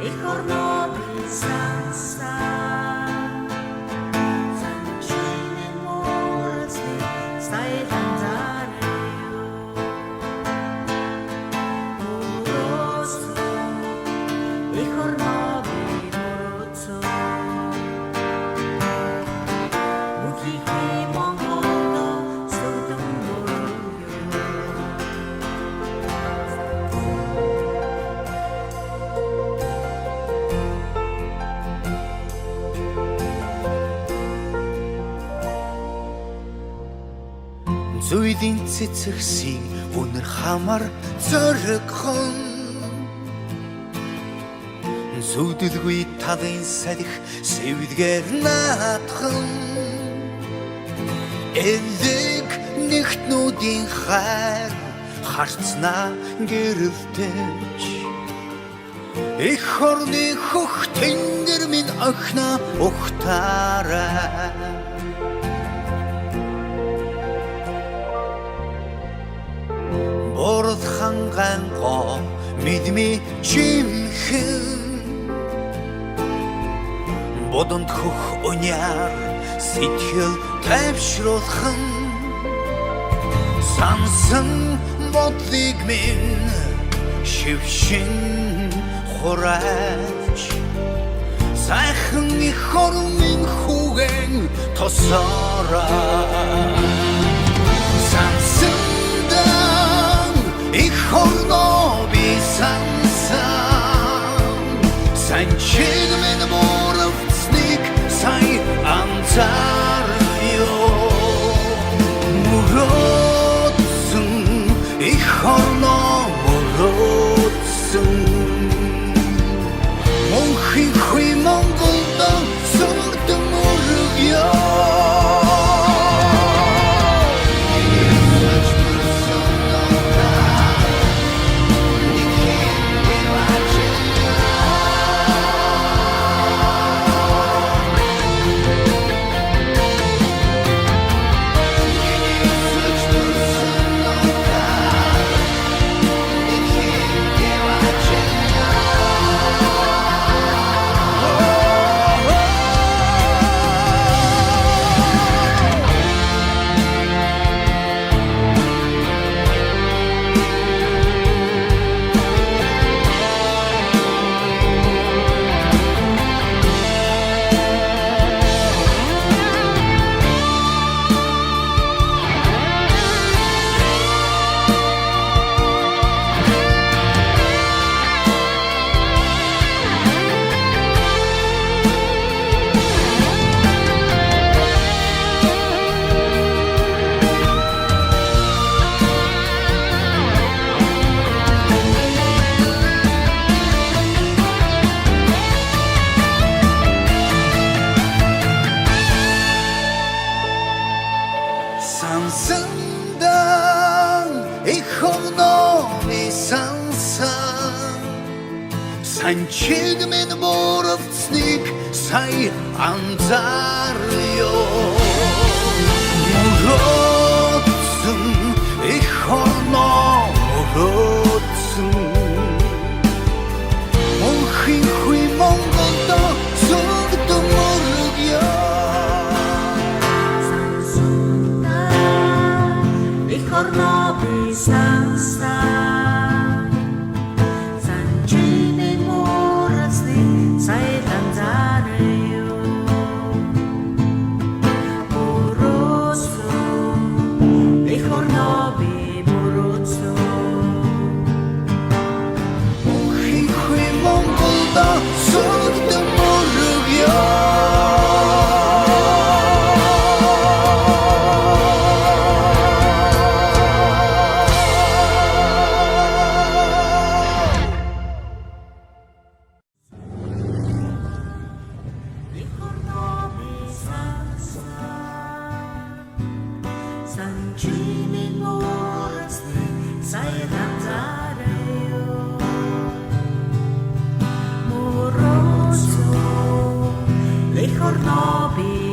Ich har något sansa. Sanchinin morasni, staitan zareo. Moroso, ich har något moroso. Mukihi mongoldo, stodum moroyo. Зүйдийн цэцэгсийг өнөр хамар зоригхон Зүудэлгүй талын салхи сэвдгээр наадхан Элэг нэгтнүүдийн хайр харцнаа гэрэлтэж Их хорны хөх тэнгэр минь охина ухтаарай Борд хангаанго мэдми чимхэн Бодонд хөх уняар сэтгэл тайвшруулхан Сансан бодлыг минь шившин хураач Сайхан их хормын хүүгэн тосоорой Сансан Ich horno bi sansan Sanchig min morovtsnik Sai antarvyo Morotsun Ich horno morotsun Monchi hui mongolda Sorte morugyo Sansandan ich horno mi sansan Sanchig min morovtsnik sai antaryo Morotsun ich horno morotsun Monchi hui mongolda sorgdo morugyo Ich har något sansa. Sanchinin morasni, staitan zareo. Moroso, ich har något moroso. Monchi hui mongolda sorgdo morugyo Ich har något sansa. Sanchinin morasni, staitan zareo. Moroso, ich har något